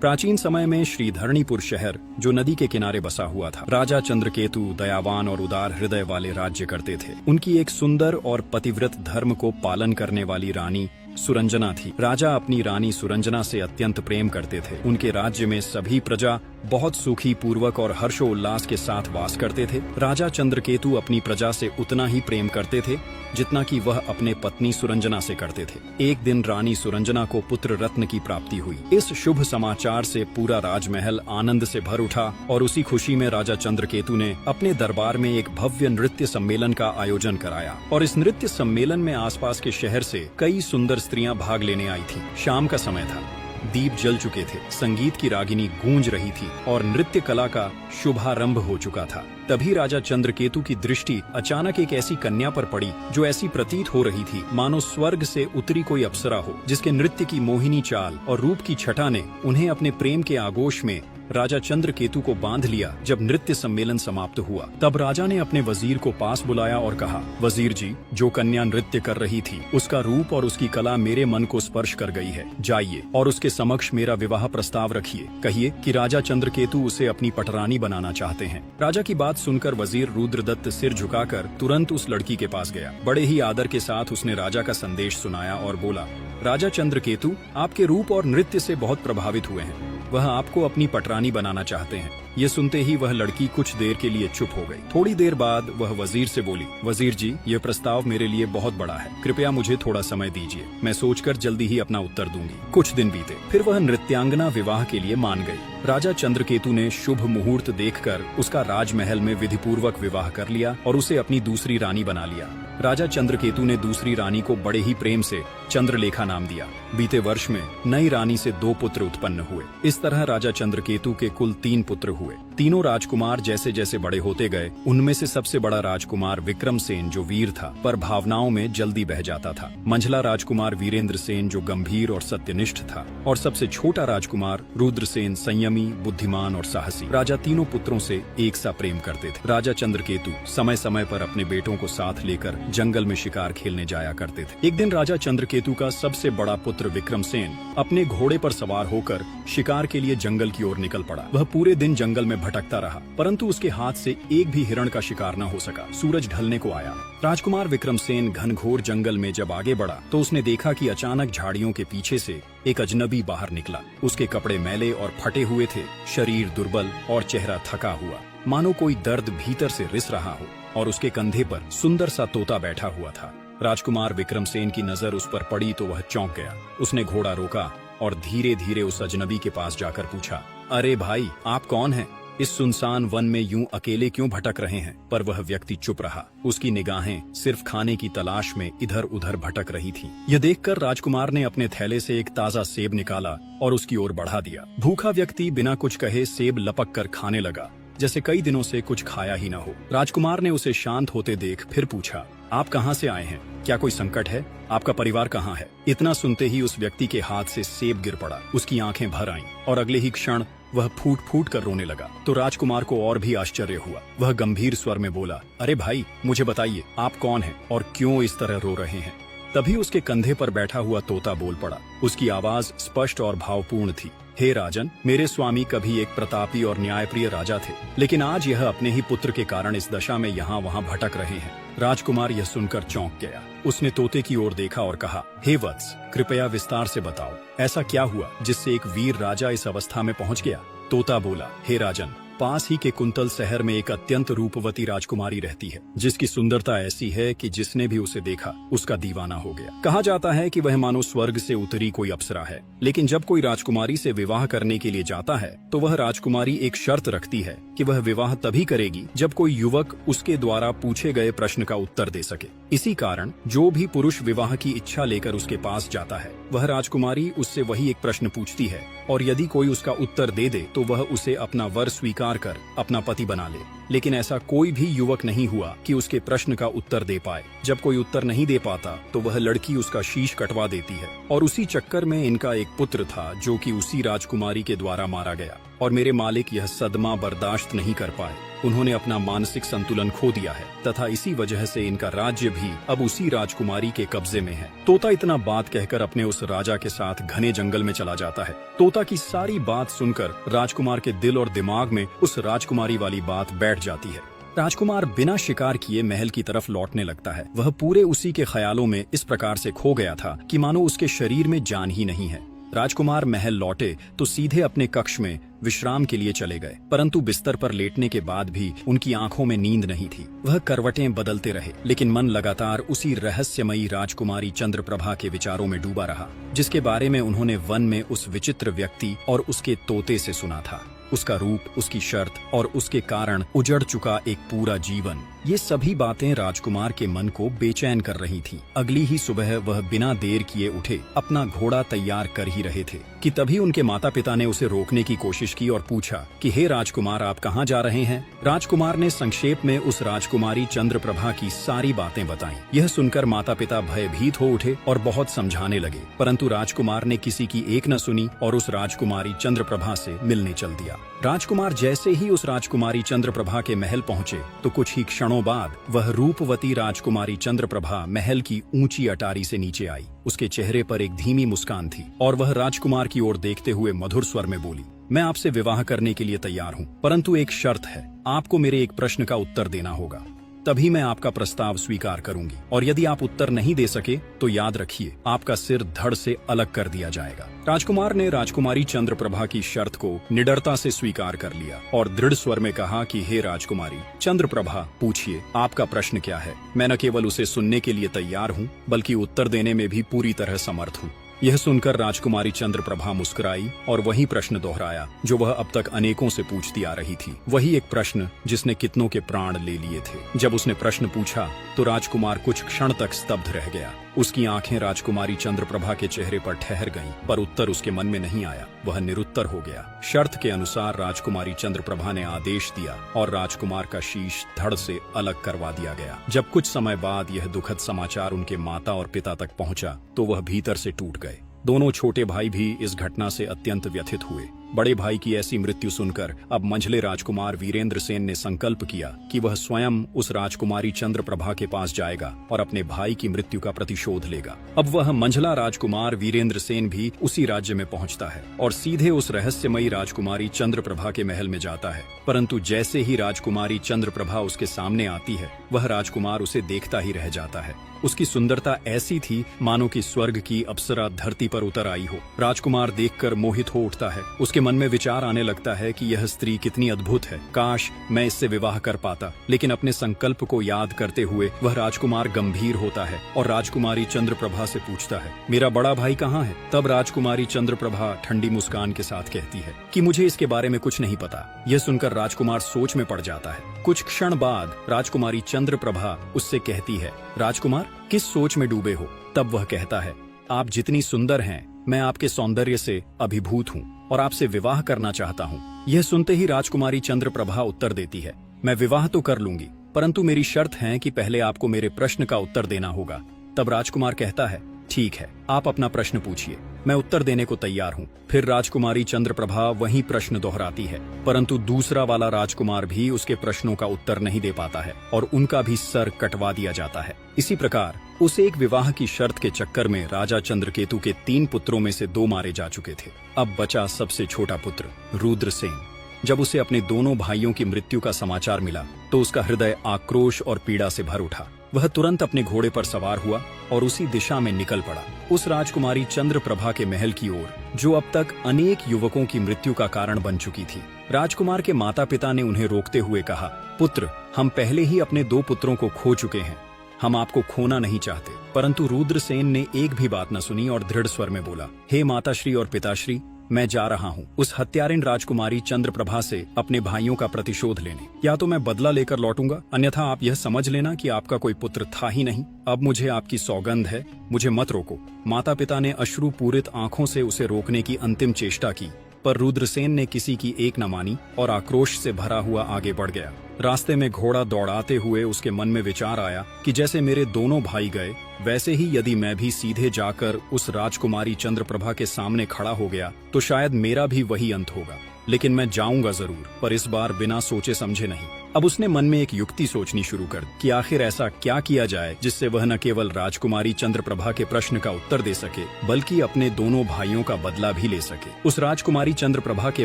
प्राचीन समय में श्रीधरणीपुर शहर जो नदी के किनारे बसा हुआ था, राजा चंद्रकेतु दयावान और उदार हृदय वाले राज्य करते थे। उनकी एक सुंदर और पतिव्रत धर्म को पालन करने वाली रानी सुरंजना थी। राजा अपनी रानी सुरंजना से अत्यंत प्रेम करते थे। उनके राज्य में सभी प्रजा बहुत सुखी पूर्वक और हर्षोल्लास के साथ वास करते थे। राजा चंद्रकेतु अपनी प्रजा से उतना ही प्रेम करते थे जितना कि वह अपने पत्नी सुरंजना से करते थे। एक दिन रानी सुरंजना को पुत्र रत्न की प्राप्ति हुई। इस शुभ समाचार से पूरा राजमहल आनंद से भर उठा और उसी खुशी में राजा चंद्रकेतु ने अपने दरबार में एक भव्य नृत्य सम्मेलन का आयोजन कराया। और इस नृत्य सम्मेलन में आसपास के शहर से कई सुंदर स्त्रियां भाग लेने आई थी। शाम का समय था, दीप जल चुके थे, संगीत की रागिनी गूंज रही थी और नृत्य कला का शुभारंभ हो चुका था। तभी राजा चंद्रकेतु की दृष्टि अचानक एक ऐसी कन्या पर पड़ी जो ऐसी प्रतीत हो रही थी मानो स्वर्ग से उतरी कोई अप्सरा हो, जिसके नृत्य की मोहिनी चाल और रूप की छटा ने उन्हें अपने प्रेम के आगोश में राजा चंद्रकेतु को बांध लिया। जब नृत्य सम्मेलन समाप्त हुआ तब राजा ने अपने वजीर को पास बुलाया और कहा, वजीर जी, जो कन्या नृत्य कर रही थी उसका रूप और उसकी कला मेरे मन को स्पर्श कर गई है। जाइए और उसके समक्ष मेरा विवाह प्रस्ताव रखिए। कहिए कि राजा चंद्रकेतु उसे अपनी पटरानी बनाना चाहते हैं। राजा की बात सुनकर वजीर रुद्रदत्त सिर झुकाकर तुरंत उस लड़की के पास गया। बड़े ही आदर के साथ उसने राजा का संदेश सुनाया और बोला, राजा चंद्रकेतु आपके रूप और नृत्य से बहुत प्रभावित हुए हैं। वह आपको अपनी पटरानी बनाना चाहते हैं। ये सुनते ही वह लड़की कुछ देर के लिए चुप हो गई। थोड़ी देर बाद वह वजीर से बोली, वजीर जी, यह प्रस्ताव मेरे लिए बहुत बड़ा है। कृपया मुझे थोड़ा समय दीजिए। मैं सोचकर जल्दी ही अपना उत्तर दूंगी। कुछ दिन बीते, फिर वह नृत्यांगना विवाह के लिए मान गई। राजा चंद्रकेतु ने शुभ मुहूर्त देखकर उसका राजमहल में विधिपूर्वक विवाह कर लिया और उसे अपनी दूसरी रानी बना लिया। राजा चंद्रकेतु ने दूसरी रानी को बड़े ही प्रेम से चंद्रलेखा नाम दिया। बीते वर्ष में नई रानी से 2 पुत्र उत्पन्न हुए। इस तरह राजा चंद्रकेतु के कुल 3 पुत्र हुए। तीनों राजकुमार जैसे जैसे बड़े होते गए, उनमें से सबसे बड़ा राजकुमार विक्रमसेन जो वीर था पर भावनाओं में जल्दी बह जाता था। मंझला राजकुमार वीरेंद्र सेन जो गंभीर और सत्यनिष्ठ था और सबसे छोटा राजकुमार रुद्रसेन संयमी, बुद्धिमान और साहसी। राजा तीनों पुत्रों से एक सा प्रेम करते थे। राजा चंद्रकेतु समय समय पर अपने बेटों को साथ लेकर जंगल में शिकार खेलने जाया करते थे। एक दिन राजा चंद्रकेतु का सबसे बड़ा पुत्र विक्रमसेन अपने घोड़े पर सवार होकर शिकार के लिए जंगल की ओर निकल पड़ा। वह पूरे दिन जंगल में भटकता रहा परंतु उसके हाथ से एक भी हिरण का शिकार न हो सका। सूरज ढलने को आया। राजकुमार विक्रमसेन घनघोर जंगल में जब आगे बढ़ा तो उसने देखा कि अचानक झाड़ियों के पीछे से एक अजनबी बाहर निकला। उसके कपड़े मैले और फटे हुए थे, शरीर दुर्बल और चेहरा थका हुआ, मानो कोई दर्द भीतर से रिस रहा हो, और उसके कंधे पर सुंदर सा तोता बैठा हुआ था। राजकुमार विक्रमसेन की नजर उस पर पड़ी तो वह चौंक गया। उसने घोड़ा रोका और धीरे धीरे उस अजनबी के पास जाकर पूछा, अरे भाई, आप कौन हैं? इस सुनसान वन में यूं अकेले क्यों भटक रहे हैं? पर वह व्यक्ति चुप रहा। उसकी निगाहें सिर्फ खाने की तलाश में इधर उधर भटक रही थीं। यह देखकर राजकुमार ने अपने थैले से एक ताजा सेब निकाला और उसकी ओर बढ़ा दिया। भूखा व्यक्ति बिना कुछ कहे सेब लपक कर खाने लगा जैसे कई दिनों से कुछ खाया ही न हो। राजकुमार ने उसे शांत होते देख फिर पूछा, आप कहाँ से आए हैं? क्या कोई संकट है? आपका परिवार कहाँ है? इतना सुनते ही उस व्यक्ति के हाथ से सेब गिर पड़ा। उसकी आंखें भर आईं और अगले ही क्षण वह फूट फूट कर रोने लगा। तो राजकुमार को और भी आश्चर्य हुआ। वह गंभीर स्वर में बोला, अरे भाई, मुझे बताइए, आप कौन हैं और क्यों इस तरह रो रहे हैं? तभी उसके कंधे पर बैठा हुआ तोता बोल पड़ा। उसकी आवाज स्पष्ट और भावपूर्ण थी, हे राजन, मेरे स्वामी कभी एक प्रतापी और न्यायप्रिय राजा थे, लेकिन आज यह अपने ही पुत्र के कारण इस दशा में यहाँ वहाँ भटक रहे हैं। राजकुमार यह सुनकर चौंक गया। उसने तोते की ओर देखा और कहा, हे वत्स, कृपया विस्तार से बताओ, ऐसा क्या हुआ जिससे एक वीर राजा इस अवस्था में पहुँच गया? तोता बोला, हे राजन, पास ही के कुंतल शहर में एक अत्यंत रूपवती राजकुमारी रहती है, जिसकी सुंदरता ऐसी है कि जिसने भी उसे देखा उसका दीवाना हो गया। कहा जाता है कि वह मानो स्वर्ग से उतरी कोई अप्सरा है। लेकिन जब कोई राजकुमारी से विवाह करने के लिए जाता है तो वह राजकुमारी एक शर्त रखती है कि वह विवाह तभी करेगी जब कोई युवक उसके द्वारा पूछे गए प्रश्न का उत्तर दे सके। इसी कारण जो भी पुरुष विवाह की इच्छा लेकर उसके पास जाता है, वह राजकुमारी उससे वही एक प्रश्न पूछती है और यदि कोई उसका उत्तर दे दे तो वह उसे अपना वर स्वीकार कर अपना पति बना ले। लेकिन ऐसा कोई भी युवक नहीं हुआ कि उसके प्रश्न का उत्तर दे पाए। जब कोई उत्तर नहीं दे पाता तो वह लड़की उसका शीश कटवा देती है। और उसी चक्कर में इनका एक पुत्र था जो कि उसी राजकुमारी के द्वारा मारा गया और मेरे मालिक यह सदमा बर्दाश्त नहीं कर पाए उन्होंने अपना मानसिक संतुलन खो दिया है तथा इसी वजह से इनका राज्य भी अब उसी राजकुमारी के कब्जे में है। तोता इतना बात कहकर अपने उस राजा के साथ घने जंगल में चला जाता है। तोता की सारी बात सुनकर राजकुमार के दिल और दिमाग में उस राजकुमारी वाली बात बैठ जाती है। राजकुमार बिना शिकार किए महल की तरफ लौटने लगता है। वह पूरे उसी के ख्यालों में इस प्रकार से खो गया था कि मानो उसके शरीर में जान ही नहीं है। राजकुमार महल लौटे तो सीधे अपने कक्ष में विश्राम के लिए चले गए, परंतु बिस्तर पर लेटने के बाद भी उनकी आंखों में नींद नहीं थी। वह करवटें बदलते रहे, लेकिन मन लगातार उसी रहस्यमयी राजकुमारी चंद्रप्रभा के विचारों में डूबा रहा, जिसके बारे में उन्होंने वन में उस विचित्र व्यक्ति और उसके तोते से सुना था। उसका रूप, उसकी शर्त और उसके कारण उजड़ चुका एक पूरा जीवन, ये सभी बातें राजकुमार के मन को बेचैन कर रही थीं। अगली ही सुबह वह बिना देर किए उठे अपना घोड़ा तैयार कर ही रहे थे कि तभी उनके माता पिता ने उसे रोकने की कोशिश की और पूछा कि हे राजकुमार, आप कहाँ जा रहे हैं? राजकुमार ने संक्षेप में उस राजकुमारी चंद्रप्रभा की सारी बातें बताईं। यह सुनकर माता पिता भयभीत हो उठे और बहुत समझाने लगे, परंतु राजकुमार ने किसी की एक न सुनी और उस राजकुमारी चंद्रप्रभा से मिलने चल दिया। राजकुमार जैसे ही उस राजकुमारी चंद्रप्रभा के महल पहुंचे तो कुछ ही क्षणों बाद वह रूपवती राजकुमारी चंद्रप्रभा महल की ऊंची अटारी से नीचे आई। उसके चेहरे पर एक धीमी मुस्कान थी और वह राजकुमार की ओर देखते हुए मधुर स्वर में बोली, मैं आपसे विवाह करने के लिए तैयार हूँ, परंतु एक शर्त है, आपको मेरे एक प्रश्न का उत्तर देना होगा, तभी मैं आपका प्रस्ताव स्वीकार करूंगी, और यदि आप उत्तर नहीं दे सके तो याद रखिए आपका सिर धड़ से अलग कर दिया जाएगा। राजकुमार ने राजकुमारी चंद्रप्रभा की शर्त को निडरता से स्वीकार कर लिया और दृढ़ स्वर में कहा कि हे राजकुमारी चंद्रप्रभा, पूछिए आपका प्रश्न क्या है। मैं न केवल उसे सुनने के लिए तैयार हूँ बल्कि उत्तर देने में भी पूरी तरह समर्थ हूँ। यह सुनकर राजकुमारी चंद्रप्रभा मुस्कुराई और वही प्रश्न दोहराया जो वह अब तक अनेकों से पूछती आ रही थी, वही एक प्रश्न जिसने कितनों के प्राण ले लिए थे। जब उसने प्रश्न पूछा तो राजकुमार कुछ क्षण तक स्तब्ध रह गया। उसकी आंखें राजकुमारी चंद्रप्रभा के चेहरे पर ठहर गईं, पर उत्तर उसके मन में नहीं आया। वह निरुत्तर हो गया। शर्त के अनुसार राजकुमारी चंद्रप्रभा ने आदेश दिया और राजकुमार का शीश धड़ से अलग करवा दिया गया। जब कुछ समय बाद यह दुखद समाचार उनके माता और पिता तक पहुंचा तो वह भीतर से टूट गए। दोनों छोटे भाई भी इस घटना से अत्यंत व्यथित हुए। बड़े भाई की ऐसी मृत्यु सुनकर अब मंझले राजकुमार वीरेंद्र सेन ने संकल्प किया कि वह स्वयं उस राजकुमारी चंद्रप्रभा के पास जाएगा और अपने भाई की मृत्यु का प्रतिशोध लेगा। अब वह मंझला राजकुमार वीरेंद्र सेन भी उसी राज्य में पहुंचता है और सीधे उस रहस्यमयी राजकुमारी चंद्रप्रभा के महल में जाता है, परंतु जैसे ही राजकुमारी चंद्रप्रभा उसके सामने आती है वह राजकुमार उसे देखता ही रह जाता है। उसकी सुंदरता ऐसी थी मानो कि स्वर्ग की अप्सरा धरती पर उतर आई हो। राजकुमार देखकर मोहित हो उठता है। उसके मन में विचार आने लगता है कि यह स्त्री कितनी अद्भुत है, काश मैं इससे विवाह कर पाता। लेकिन अपने संकल्प को याद करते हुए वह राजकुमार गंभीर होता है और राजकुमारी चंद्रप्रभा से पूछता है, मेरा बड़ा भाई कहाँ है? तब राजकुमारी चंद्रप्रभा ठंडी मुस्कान के साथ कहती है कि मुझे इसके बारे में कुछ नहीं पता। यह सुनकर राजकुमार सोच में पड़ जाता है। कुछ क्षण बाद राजकुमारी चंद्रप्रभा उससे कहती है, राजकुमार किस सोच में डूबे हो? तब वह कहता है, आप जितनी सुंदर हैं मैं आपके सौंदर्य से अभिभूत हूँ और आपसे विवाह करना चाहता हूँ। यह सुनते ही राजकुमारी चंद्रप्रभा उत्तर देती है, मैं विवाह तो कर लूंगी, परंतु मेरी शर्त है कि पहले आपको मेरे प्रश्न का उत्तर देना होगा। तब राजकुमार कहता है, ठीक है, आप अपना प्रश्न पूछिए, मैं उत्तर देने को तैयार हूँ। फिर राजकुमारी चंद्रप्रभा वही प्रश्न दोहराती है, परंतु दूसरा वाला राजकुमार भी उसके प्रश्नों का उत्तर नहीं दे पाता है और उनका भी सर कटवा दिया जाता है। इसी प्रकार उस एक विवाह की शर्त के चक्कर में राजा चंद्रकेतु के 3 पुत्रों में से 2 मारे जा चुके थे। अब बचा सबसे छोटा पुत्र रुद्रसेन। जब उसे अपने दोनों भाइयों की मृत्यु का समाचार मिला तो उसका हृदय आक्रोश और पीड़ा से भर उठा। वह तुरंत अपने घोड़े पर सवार हुआ और उसी दिशा में निकल पड़ा, उस राजकुमारी चंद्रप्रभा के महल की ओर, जो अब तक अनेक युवकों की मृत्यु का कारण बन चुकी थी। राजकुमार के माता पिता ने उन्हें रोकते हुए कहा, पुत्र, हम पहले ही अपने 2 पुत्रों को खो चुके हैं, हम आपको खोना नहीं चाहते। परंतु रुद्रसेन ने एक भी बात न सुनी और दृढ़ स्वर में बोला, हे माताश्री और पिताश्री, मैं जा रहा हूँ उस हत्यारिन राजकुमारी चंद्रप्रभा से अपने भाइयों का प्रतिशोध लेने। या तो मैं बदला लेकर लौटूंगा, अन्यथा आप यह समझ लेना कि आपका कोई पुत्र था ही नहीं। अब मुझे आपकी सौगंध है, मुझे मत रोको। माता पिता ने अश्रुपूरित आंखों से उसे रोकने की अंतिम चेष्टा की, पर रुद्रसेन ने किसी की एक न मानी और आक्रोश से भरा हुआ आगे बढ़ गया। रास्ते में घोड़ा दौड़ाते हुए उसके मन में विचार आया कि जैसे मेरे दोनों भाई गए, वैसे ही यदि मैं भी सीधे जाकर उस राजकुमारी चंद्रप्रभा के सामने खड़ा हो गया तो शायद मेरा भी वही अंत होगा। लेकिन मैं जाऊंगा जरूर, पर इस बार बिना सोचे समझे नहीं। अब उसने मन में एक युक्ति सोचनी शुरू कर कि आखिर ऐसा क्या किया जाए जिससे वह न केवल राजकुमारी चंद्रप्रभा के प्रश्न का उत्तर दे सके बल्कि अपने दोनों भाइयों का बदला भी ले सके। उस राजकुमारी चंद्रप्रभा के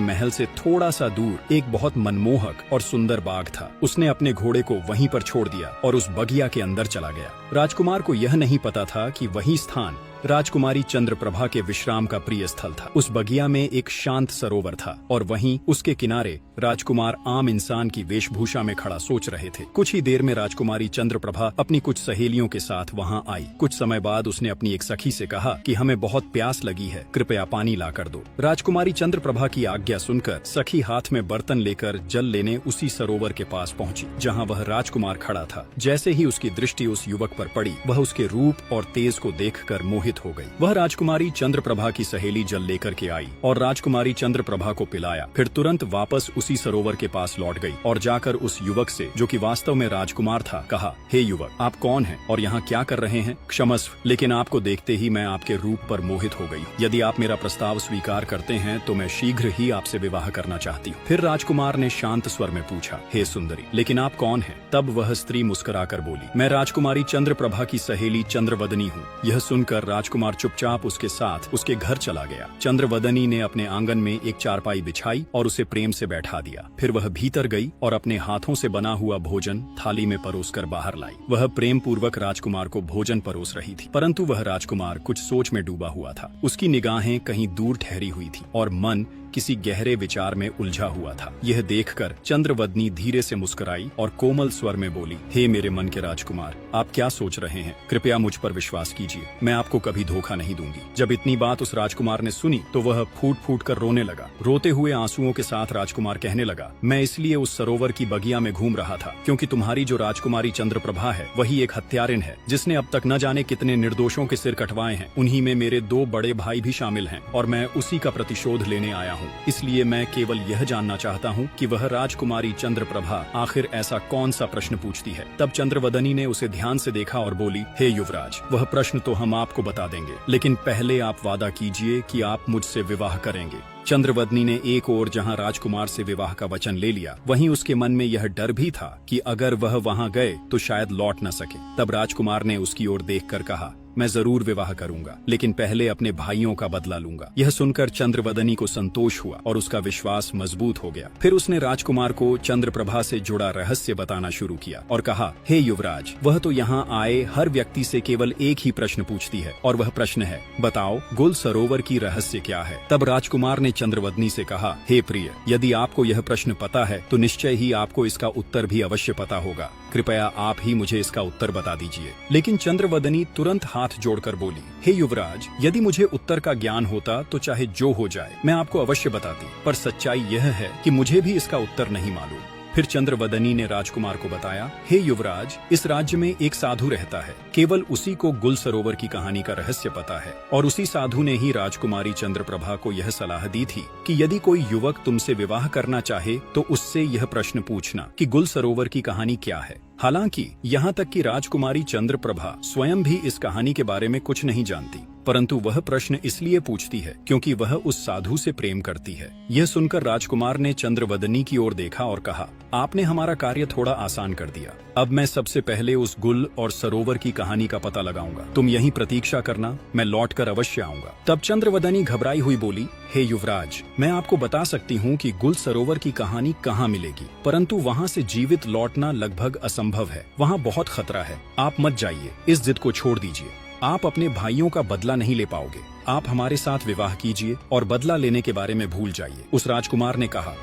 महल से थोड़ा सा दूर एक बहुत मनमोहक और सुंदर बाग था। उसने अपने घोड़े को वहीं पर छोड़ दिया और उस बगिया के अंदर चला गया। राजकुमार को यह नहीं पता था कि वही स्थान राजकुमारी चंद्रप्रभा के विश्राम का प्रिय स्थल था। उस बगिया में एक शांत सरोवर था और वहीं उसके किनारे राजकुमार आम इंसान की वेशभूषा में खड़ा सोच रहे थे। कुछ ही देर में राजकुमारी चंद्रप्रभा अपनी कुछ सहेलियों के साथ वहां आई। कुछ समय बाद उसने अपनी एक सखी से कहा कि हमें बहुत प्यास लगी है, कृपया पानी ला कर दो। राजकुमारी चंद्रप्रभा की आज्ञा सुनकर सखी हाथ में बर्तन लेकर जल लेने उसी सरोवर के पास पहुंची जहां वह राजकुमार खड़ा था। जैसे ही उसकी दृष्टि उस युवक पर पड़ी, वह उसके रूप और तेज को देखकर मोहित हो गई। वह राजकुमारी चंद्रप्रभा की सहेली जल लेकर के आई और राजकुमारी चंद्रप्रभा को पिलाया। फिर तुरंत वापस उसी सरोवर के पास लौट गई और जाकर उस युवक से, जो कि वास्तव में राजकुमार था, कहा, हे युवक, आप कौन हैं और यहाँ क्या कर रहे हैं? क्षमस्व, लेकिन आपको देखते ही मैं आपके रूप पर मोहित हो गई। यदि आप मेरा प्रस्ताव स्वीकार करते हैं तो मैं शीघ्र ही आपसे विवाह करना चाहती हूँ। फिर राजकुमार ने शांत स्वर में पूछा, हे सुंदरी, लेकिन आप कौन हैं? तब वह स्त्री मुस्कुराकर बोली, मैं राजकुमारी चंद्रप्रभा की सहेली चंद्रवदनी हूँ। यह सुनकर राजकुमार चुपचाप उसके साथ उसके घर चला गया। चंद्रवदनी ने अपने आंगन में एक चारपाई बिछाई और उसे प्रेम से बैठा दिया। फिर वह भीतर गई और अपने हाथों से बना हुआ भोजन थाली में परोसकर बाहर लाई। वह प्रेम पूर्वक राजकुमार को भोजन परोस रही थी, परंतु वह राजकुमार कुछ सोच में डूबा हुआ था। उसकी निगाहें कहीं दूर ठहरी हुई थी और मन किसी गहरे विचार में उलझा हुआ था। यह देखकर चंद्रवदनी धीरे से मुस्कुराई और कोमल स्वर में बोली, हे मेरे मन के राजकुमार, आप क्या सोच रहे हैं? कृपया मुझ पर विश्वास कीजिए, मैं आपको कभी धोखा नहीं दूंगी। जब इतनी बात उस राजकुमार ने सुनी तो वह फूट फूट कर रोने लगा। रोते हुए आंसुओं के साथ राजकुमार कहने लगा, मैं इसलिए उस सरोवर की बगिया में घूम रहा था क्योंकि तुम्हारी जो राजकुमारी चंद्रप्रभा है वही एक हत्यारिन है जिसने अब तक न जाने कितने निर्दोषों के सिर कटवाए हैं। उन्हीं में मेरे 2 बड़े भाई भी शामिल हैं और मैं उसी का प्रतिशोध लेने आया हूँ। इसलिए मैं केवल यह जानना चाहता हूँ कि वह राजकुमारी चंद्रप्रभा आखिर ऐसा कौन सा प्रश्न पूछती है। तब चंद्रवदनी ने उसे ध्यान से देखा और बोली, हे युवराज, वह प्रश्न तो हम आपको बता देंगे, लेकिन पहले आप वादा कीजिए कि आप मुझसे विवाह करेंगे। चंद्रवदनी ने एक ओर जहां राजकुमार से विवाह का वचन ले लिया, वहीं उसके मन में यह डर भी था कि अगर वह वहां गए तो शायद लौट न सके। तब राजकुमार ने उसकी ओर देखकर कहा, मैं जरूर विवाह करूंगा, लेकिन पहले अपने भाइयों का बदला लूंगा। यह सुनकर चंद्रवदनी को संतोष हुआ और उसका विश्वास मजबूत हो गया। फिर उसने राजकुमार को चंद्रप्रभा से जुड़ा रहस्य बताना शुरू किया और कहा, हे युवराज, वह तो यहाँ आए हर व्यक्ति से केवल एक ही प्रश्न पूछती है और वह प्रश्न है, बताओ गुल सरोवर की रहस्य क्या है? तब राजकुमार ने चंद्रवदनी से कहा, हे प्रिय, यदि आपको यह प्रश्न पता है तो निश्चय ही आपको इसका उत्तर भी अवश्य पता होगा। कृपया आप ही मुझे इसका उत्तर बता दीजिए। लेकिन चंद्रवदनी तुरंत हाथ जोड़कर बोली, हे युवराज, यदि मुझे उत्तर का ज्ञान होता तो चाहे जो हो जाए मैं आपको अवश्य बताती, पर सच्चाई यह है कि मुझे भी इसका उत्तर नहीं मालूम। फिर चंद्रवदनी ने राजकुमार को बताया, हे युवराज, इस राज्य में एक साधु रहता है, केवल उसी को गुल सरोवर की कहानी का रहस्य पता है। और उसी साधु ने ही राजकुमारी चंद्रप्रभा को यह सलाह दी थी कि यदि कोई युवक तुमसे विवाह करना चाहे तो उससे यह प्रश्न पूछना कि गुल सरोवर की कहानी क्या है। हालांकि यहाँ तक कि राजकुमारी चंद्रप्रभा स्वयं भी इस कहानी के बारे में कुछ नहीं जानती, परंतु वह प्रश्न इसलिए पूछती है क्योंकि वह उस साधु से प्रेम करती है। यह सुनकर राजकुमार ने चंद्रवदनी की ओर देखा और कहा, आपने हमारा कार्य थोड़ा आसान कर दिया। अब मैं सबसे पहले उस गुल और सरोवर की कहानी का पता लगाऊंगा। तुम यहीं प्रतीक्षा करना, मैं लौटकर अवश्य आऊंगा। तब चंद्रवदनी घबराई हुई बोली, हे युवराज, मैं आपको बता सकती हूँ कि गुल सरोवर की कहानी कहाँ मिलेगी, परंतु वहाँ से जीवित लौटना लगभग असंभव है। वहाँ बहुत खतरा है। आप मत जाइए, इस जिद को छोड़ दीजिए। आप अपने भाइयों का बदला नहीं ले पाओगे। आप हमारे साथ विवाह कीजिए और बदला लेने के बारे में भूल जाइए। उस राजकुमार ने कहा,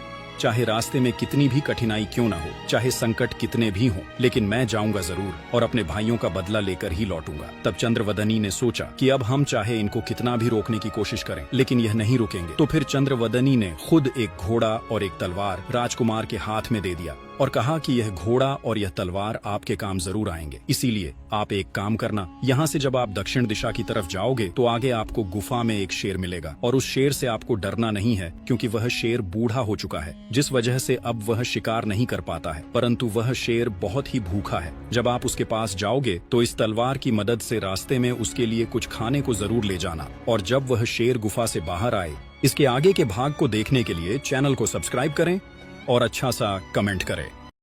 चाहे रास्ते में कितनी भी कठिनाई क्यों न हो, चाहे संकट कितने भी हों, लेकिन मैं जाऊंगा जरूर और अपने भाइयों का बदला लेकर ही लौटूंगा। तब चंद्रवदनी ने सोचा कि अब हम चाहे इनको कितना भी रोकने की कोशिश करें, लेकिन यह नहीं रुकेंगे। तो फिर चंद्रवदनी ने खुद एक घोड़ा और एक तलवार राजकुमार के हाथ में दे दिया और कहा कि यह घोड़ा और यह तलवार आपके काम जरूर आएंगे। इसीलिए आप एक काम करना, यहाँ से जब आप दक्षिण दिशा की तरफ जाओगे तो आगे आपको गुफा में एक शेर मिलेगा और उस शेर से आपको डरना नहीं है, क्योंकि वह शेर बूढ़ा हो चुका है, जिस वजह से अब वह शिकार नहीं कर पाता है, परंतु वह शेर बहुत ही भूखा है। जब आप उसके पास जाओगे तो इस तलवार की मदद से रास्ते में उसके लिए कुछ खाने को जरूर ले जाना। और जब वह शेर गुफा से बाहर आए, इसके आगे के भाग को देखने के लिए चैनल को सब्सक्राइब करें और अच्छा सा कमेंट करें।